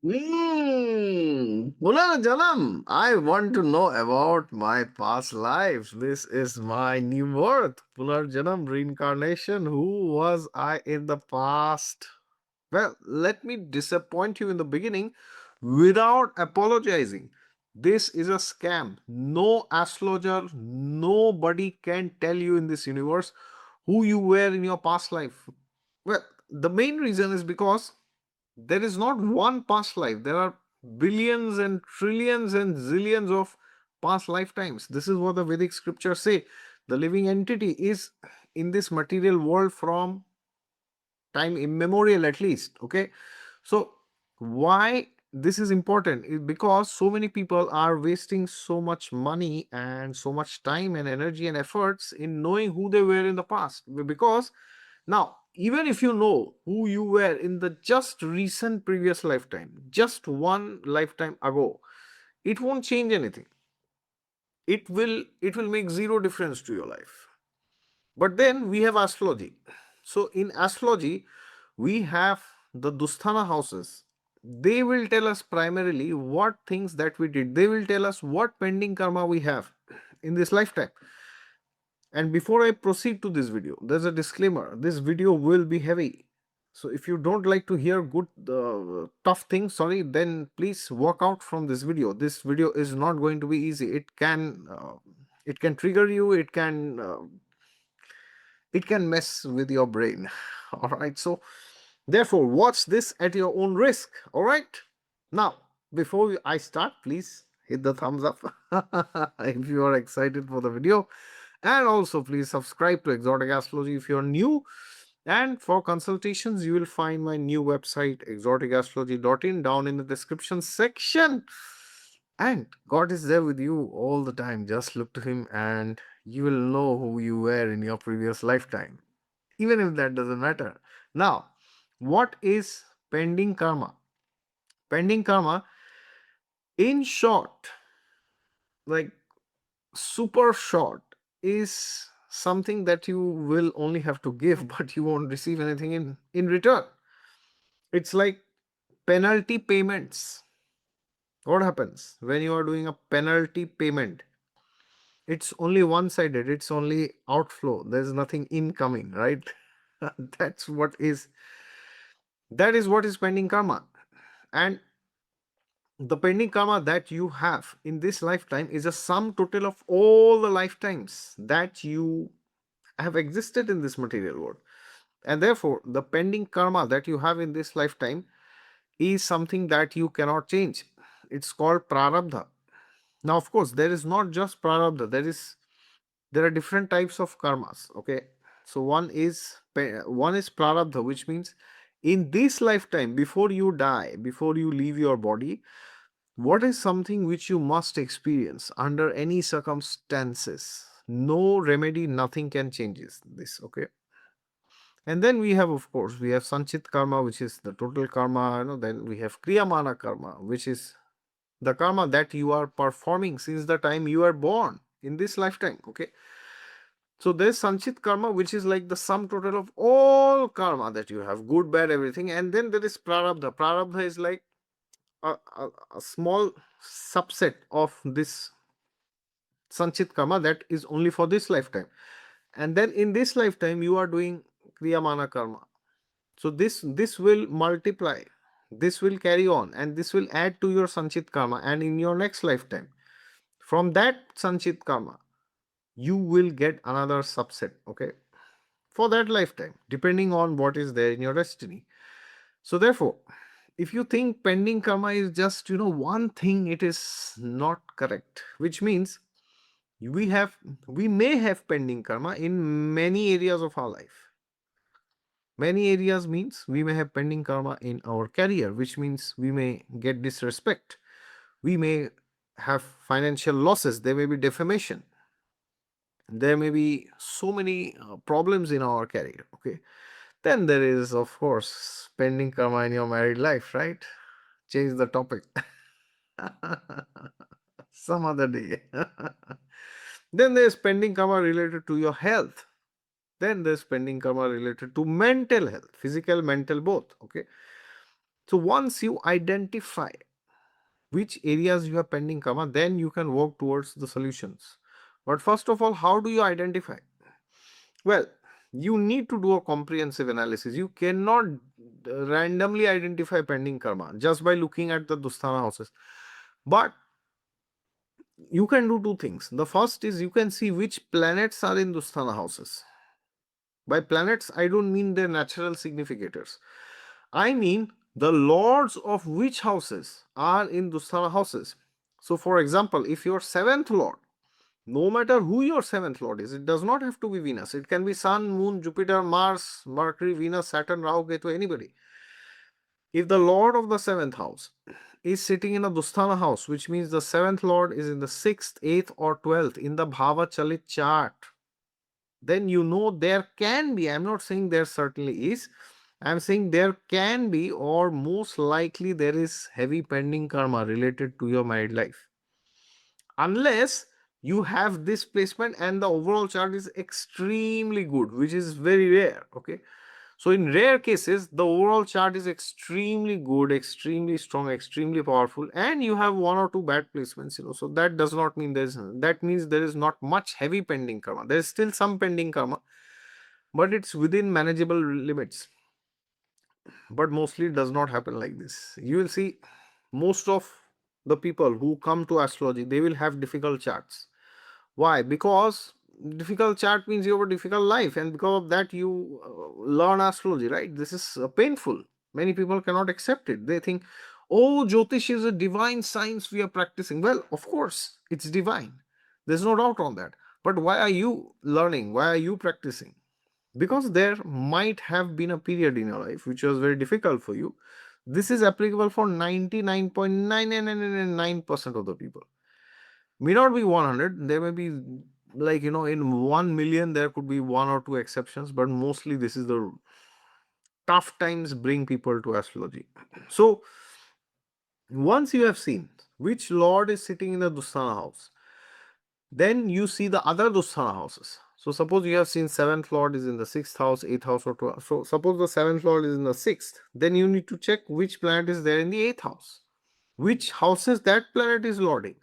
Pularjanam. I want to know about my past lives. This is my new birth. Pularjanam reincarnation. Who was I in the past? Well, let me disappoint you in the beginning without apologizing. This is a scam. No astrologer, nobody can tell you in this universe who you were in your past life. Well, the main reason is because there is not one past life. There are billions and trillions and zillions of past lifetimes. This is what the Vedic scriptures say. The living entity is in this material world from time immemorial, at least. Okay. So why this is important is because so many people are wasting so much money and so much time and energy and efforts in knowing who they were in the past. Because now, even if you know who you were in the just recent previous lifetime, just one lifetime ago, it won't change anything. It will make zero difference to your life. But then we have astrology. So in astrology, we have the Dusthana houses. They will tell us primarily what things that we did. They will tell us what pending karma we have in this lifetime. And before I proceed to this video, there's a disclaimer. This video will be heavy. So if you don't like to hear good, tough things, sorry, then please walk out from this video. This video is not going to be easy. It can trigger you. It can mess with your brain. All right. So therefore, watch this at your own risk. All right. Now, before I start, please hit the thumbs up if you are excited for the video. And also, please subscribe to Exotic Astrology if you're new. And for consultations, you will find my new website, exoticastrology.in, down in the description section. And God is there with you all the time. Just look to Him and you will know who you were in your previous lifetime, even if that doesn't matter. Now, what is pending karma? Pending karma, in short, like super short, is something that you will only have to give, but you won't receive anything in return. It's like penalty payments. What happens when you are doing a penalty payment? It's only one sided, it's only outflow, there's nothing incoming, right? that's what is that is what is pending karma. And the pending karma that you have in this lifetime is a sum total of all the lifetimes that you have existed in this material world. And therefore, the pending karma that you have in this lifetime is something that you cannot change. It's called prarabdha. Now, of course, there is not just prarabdha, there are different types of karmas. Okay. So one is prarabdha, which means in this lifetime, before you die, before you leave your body, what is something which you must experience under any circumstances? No remedy, nothing can change this. Okay. And then we have, of course, we have Sanchit karma, which is the total karma. Then we have Kriyamana karma, which is the karma that you are performing since the time you are born in this lifetime. Okay. So there's Sanchit karma, which is like the sum total of all karma that you have, good, bad, everything. And then there is Prarabdha. Prarabdha is like a small subset of this Sanchit karma that is only for this lifetime. And then in this lifetime, you are doing Kriyamana karma. So this will multiply, this will carry on, and this will add to your Sanchit karma. And in your next lifetime, from that Sanchit karma, you will get another subset, okay, for that lifetime, depending on what is there in your destiny. So therefore, if you think pending karma is just one thing, it is not correct. Which means we have we may have pending karma in many areas of our life. Many areas means we may have pending karma in our career, which means we may get disrespect. We may have financial losses. There may be defamation. There may be so many problems in our career. Okay. Then there is, of course, pending karma in your married life, right? Change the topic. Some other day. Then there's pending karma related to your health. Then there's pending karma related to mental health, physical, mental, both. Okay. So once you identify which areas you have pending karma, then you can work towards the solutions. But first of all, how do you identify? Well, you need to do a comprehensive analysis. You cannot randomly identify pending karma just by looking at the Dusthana houses. But you can do two things. The first is you can see which planets are in Dusthana houses. By planets, I don't mean their natural significators. I mean the lords of which houses are in Dusthana houses. So, for example, if your seventh lord, no matter who your seventh lord is, it does not have to be Venus. It can be Sun, Moon, Jupiter, Mars, Mercury, Venus, Saturn, Rahu, Ketu, anybody. If the lord of the seventh house is sitting in a Dusthana house, which means the seventh lord is in the sixth, eighth, or 12th in the Bhava Chalit chart, then you know there can be, I'm not saying there certainly is, I'm saying there can be, or most likely there is heavy pending karma related to your married life. Unless you have this placement and the overall chart is extremely good, which is very rare. Okay. So in rare cases, the overall chart is extremely good, extremely strong, extremely powerful, and you have one or two bad placements, So that does not mean that means there is not much heavy pending karma. There is still some pending karma, but it's within manageable limits. But mostly it does not happen like this. You will see most of the people who come to astrology, they will have difficult charts. Why? Because difficult chart means you have a difficult life, and because of that, you learn astrology, right? This is painful. Many people cannot accept it. They think, oh, Jyotish is a divine science we are practicing. Well, of course, it's divine. There's no doubt on that. But why are you learning? Why are you practicing? Because there might have been a period in your life which was very difficult for you. This is applicable for 99.999% of the people. May not be 100, there may be, like, in 1 million there could be one or two exceptions, but mostly this is the rule. Tough times bring people to astrology. So once you have seen which lord is sitting in the Dusthana house, then you see the other Dusthana houses. So suppose you have seen seventh lord is in the sixth house, eighth house, or 12th. So suppose the seventh lord is in the sixth, then you need to check which planet is there in the eighth house, which houses that planet is lording.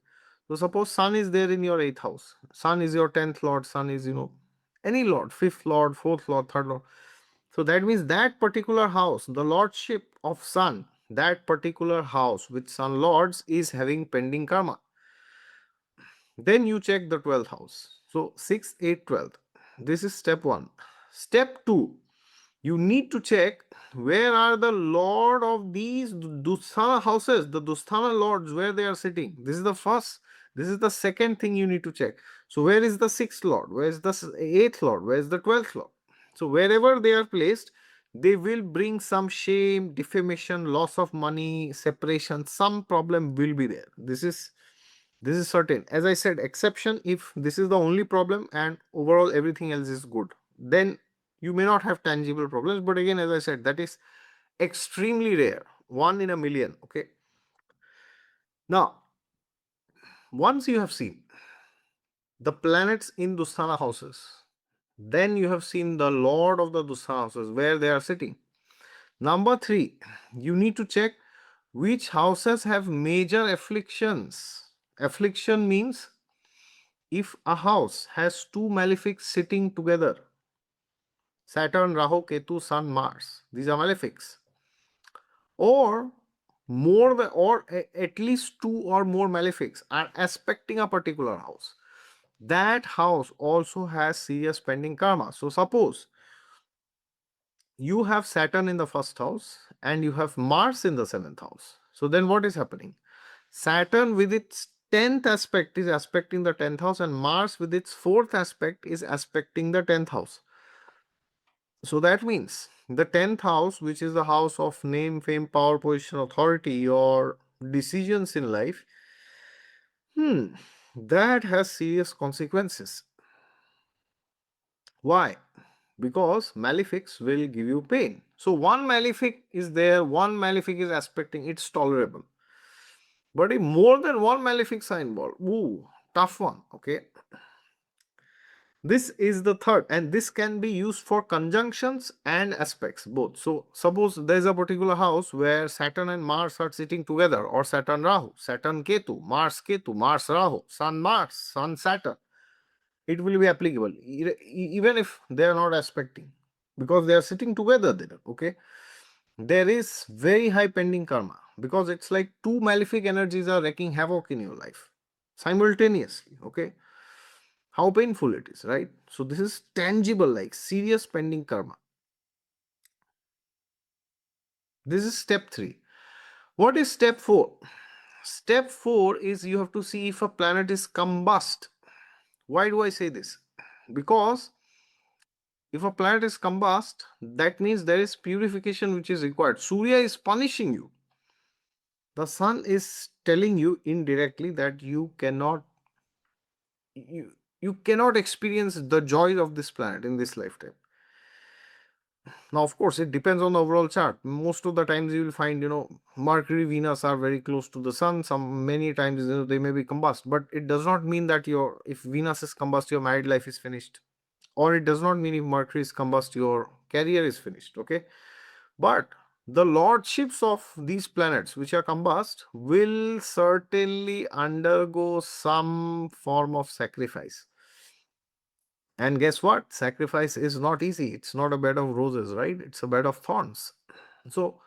So suppose Sun is there in your eighth house. Sun is your 10th lord. Sun is, any lord, fifth lord, fourth lord, third lord. So that means that particular house, the lordship of Sun, that particular house with Sun lords is having pending karma. Then you check the 12th house. So 6, 8, 12. This is step 1. Step 2. You need to check where are the lord of these Dusthana houses, the Dusthana lords, where they are sitting. This is the first. This is the second thing you need to check. So where is the sixth lord? Where is the eighth lord? Where is the 12th lord? So wherever they are placed, they will bring some shame, defamation, loss of money, separation. Some problem will be there. This is certain. As I said, exception if this is the only problem and overall everything else is good. Then you may not have tangible problems. But again, as I said, that is extremely rare. 1 in a million. Okay. Now, once you have seen the planets in Dusthana houses, then you have seen the lord of the Dusthana houses, where they are sitting. Number 3, you need to check which houses have major afflictions. Affliction means if a house has two malefics sitting together, Saturn, Rahu, Ketu, Sun, Mars, these are malefics, or at least two or more malefics are aspecting a particular house, that house also has serious pending karma. So suppose you have Saturn in the first house and you have Mars in the seventh house. So then what is happening? Saturn with its 10th aspect is aspecting the 10th house, and Mars with its 4th aspect is aspecting the 10th house. So that means the 10th house, which is the house of name, fame, power, position, authority, your decisions in life, that has serious consequences. Why? Because malefics will give you pain. So one malefic is there, one malefic is aspecting, it's tolerable. But if more than one malefics are involved, tough one, okay? This is the third, and this can be used for conjunctions and aspects both. So, suppose there is a particular house where Saturn and Mars are sitting together, or Saturn Rahu, Saturn Ketu, Mars Rahu, Sun Mars, Sun Saturn. It will be applicable even if they are not aspecting, because they are sitting together there. Okay, there is very high pending karma, because it's like two malefic energies are wreaking havoc in your life simultaneously. Okay, how painful it is, right? So this is tangible, like serious pending karma. This is step 3. What is step 4? Step 4 is you have to see if a planet is combust. Why do I say this? Because if a planet is combust, that means there is purification which is required. Surya is punishing you. The sun is telling you indirectly that you cannot experience the joy of this planet in this lifetime. Now, of course, it depends on the overall chart. Most of the times you will find, Mercury, Venus are very close to the sun. Many times, they may be combust, but it does not mean that if Venus is combust, your married life is finished. Or it does not mean if Mercury is combust, your career is finished. Okay. But the lordships of these planets which are combust will certainly undergo some form of sacrifice. And guess what? Sacrifice is not easy. It's not a bed of roses, right? It's a bed of thorns. So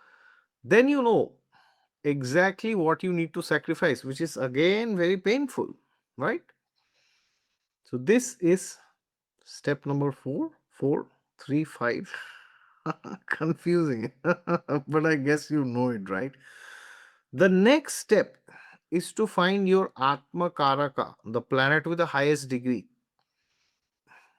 then you know exactly what you need to sacrifice, which is again very painful, right? So this is step number 4, 4, 3, 5. Confusing, but I guess you know it, right? The next step is to find your Atma Karaka, the planet with the highest degree.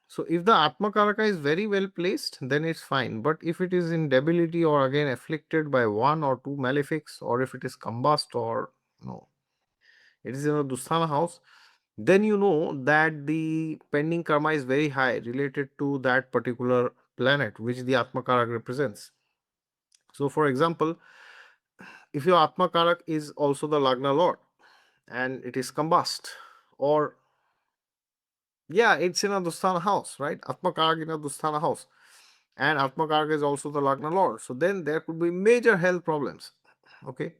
So if the Atma Karaka is very well placed, then it's fine. But if it is in debility, or again afflicted by 1 or 2 malefics, or if it is combust, or no, it is in a Dusthana house, then you know that the pending karma is very high related to that particular planet which the Atma Karaka represents. So for example, if your Atma Karak is also the Lagna Lord and it is combust, or yeah, it's in a Dusthana house, right? Atma Karak in a Dusthana house, and Atma Karak is also the Lagna Lord. So then there could be major health problems. Okay.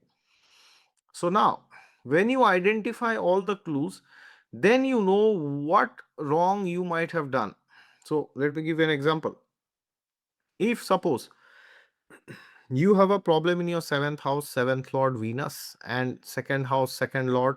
So now, when you identify all the clues, then you know what wrong you might have done. So let me give you an example. If suppose you have a problem in your 7th house, 7th Lord Venus, and 2nd house, 2nd Lord,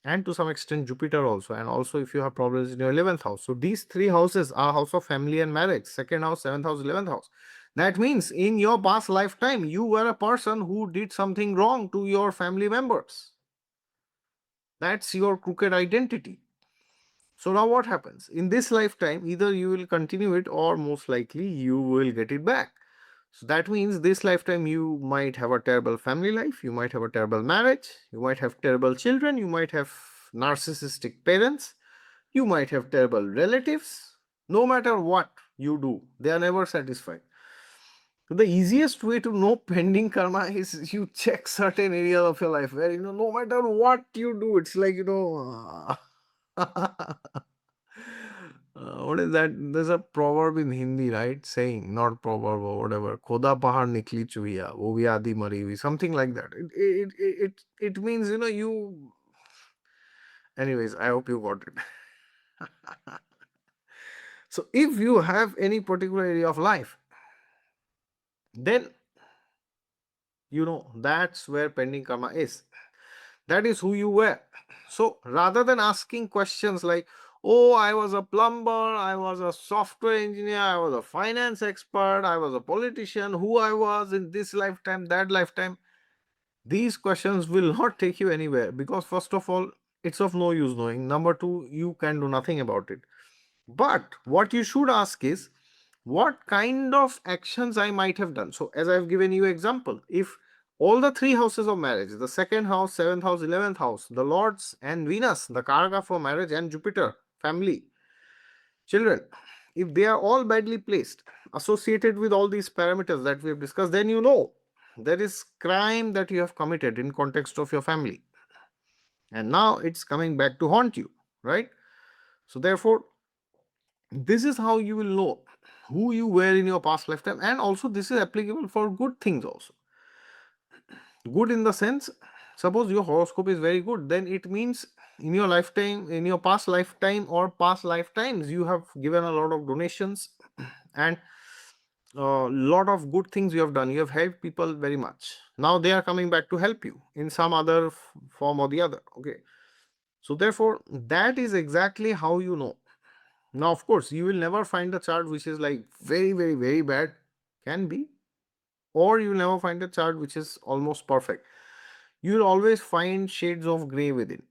and to some extent Jupiter also, and also if you have problems in your 11th house. So these 3 houses are house of family and marriage, 2nd house, 7th house, 11th house. That means in your past lifetime, you were a person who did something wrong to your family members. That's your crooked identity. So now what happens? In this lifetime, either you will continue it, or most likely you will get it back. So that means this lifetime you might have a terrible family life, you might have a terrible marriage, you might have terrible children, you might have narcissistic parents, you might have terrible relatives. No matter what you do, they are never satisfied. So the easiest way to know pending karma is you check certain areas of your life where, no matter what you do, it's like, what is that? There's a proverb in Hindi, right? Saying, not proverb or whatever. Khoda pahar nikli chuhiya, wo bhi aadhi mari hui, something like that. It means, you. Anyways, I hope you got it. So, if you have any particular area of life, then that's where pending karma is. That is who you were. So rather than asking questions like, oh, I was a plumber, I was a software engineer, I was a finance expert, I was a politician, who I was in this lifetime, that lifetime, these questions will not take you anywhere, because first of all, it's of no use knowing. Number two, you can do nothing about it. But what you should ask is, what kind of actions I might have done. So as I've given you example, if all the 3 houses of marriage, the 2nd house, 7th house, 11th house, the lords and Venus, the karaka for marriage, and Jupiter, family, children, if they are all badly placed, associated with all these parameters that we have discussed, then you know there is crime that you have committed in context of your family, and now it's coming back to haunt you, right? So therefore, This is how you will know who you were in your past lifetime, and also this is applicable for good things also. Good in the sense, suppose your horoscope is very good, then it means in your lifetime, in your past lifetime or past lifetimes, you have given a lot of donations and a lot of good things you have done. You have helped people very much. Now they are coming back to help you in some other form or the other. Okay. So therefore, that is exactly how you know. Now, of course, you will never find a chart which is like very, very, very bad, can be, or you will never find a chart which is almost perfect. You will always find shades of gray within.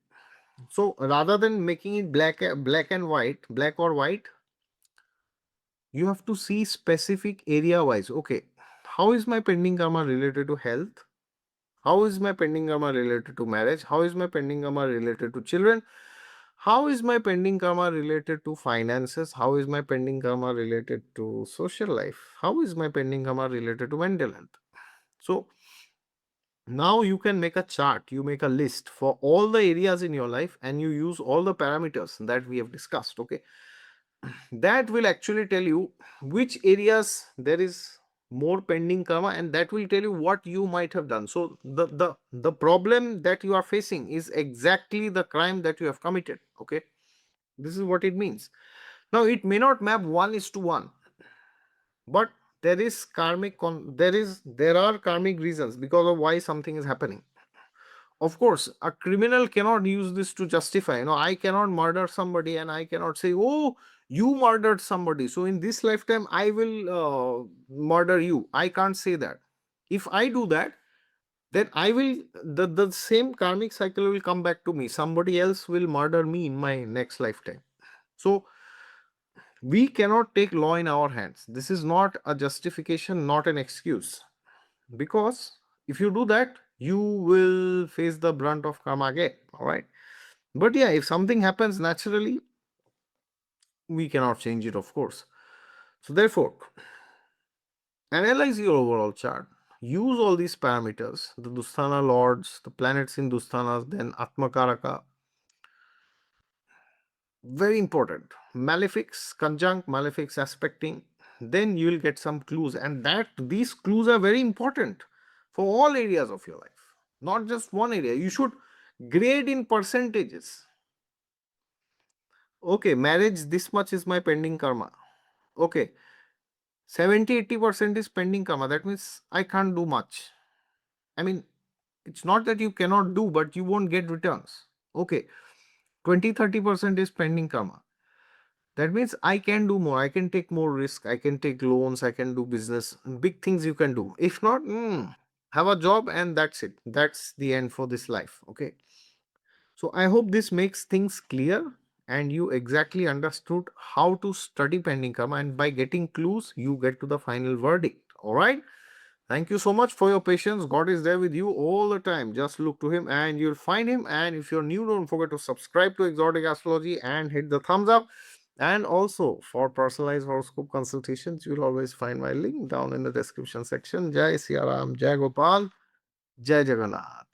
So rather than making it black and white, black or white, you have to see specific area wise. Okay, how is my pending karma related to health? How is my pending karma related to marriage? How is my pending karma related to children? How is my pending karma related to finances? How is my pending karma related to social life? How is my pending karma related to mental health? So now you can make a chart, you make a list for all the areas in your life and you use all the parameters that we have discussed. Okay, that will actually tell you which areas there is more pending karma, and that will tell you what you might have done. So the problem that you are facing is exactly the crime that you have committed. Okay, this is what it means. Now it may not map 1:1, but there are karmic reasons because of why something is happening. Of course, a criminal cannot use this to justify. I cannot murder somebody and I cannot say, oh, you murdered somebody, so in this lifetime I will murder you. I can't say that. If I do that, then I will, the same karmic cycle will come back to me. Somebody else will murder me in my next lifetime. So we cannot take law in our hands. This is not a justification, not an excuse. Because if you do that, you will face the brunt of karma again. All right. But yeah, if something happens naturally, we cannot change it, of course. So therefore, analyze your overall chart. Use all these parameters, the Dusthana lords, the planets in Dusthanas, then Atmakaraka. Very important. Malefics, conjunct, malefics aspecting. Then you will get some clues, and that these clues are very important for all areas of your life, not just one area. You should grade in percentages. Okay, marriage, this much is my pending karma. Okay, 70-80% is pending karma. That means I can't do much. I mean, it's not that you cannot do, but you won't get returns. Okay, 20-30% is pending karma. That means I can do more. I can take more risk. I can take loans. I can do business. Big things you can do. If not, have a job and that's it. That's the end for this life. Okay. So I hope this makes things clear and you exactly understood how to study pending karma. And by getting clues, you get to the final verdict. All right. Thank you so much for your patience. God is there with you all the time. Just look to Him and you'll find Him. And if you're new, don't forget to subscribe to Exotic Astrology and hit the thumbs up. And also for personalized horoscope consultations, you'll always find my link down in the description section. Jai Siya Ram, Jai Gopal, Jai Jagannath.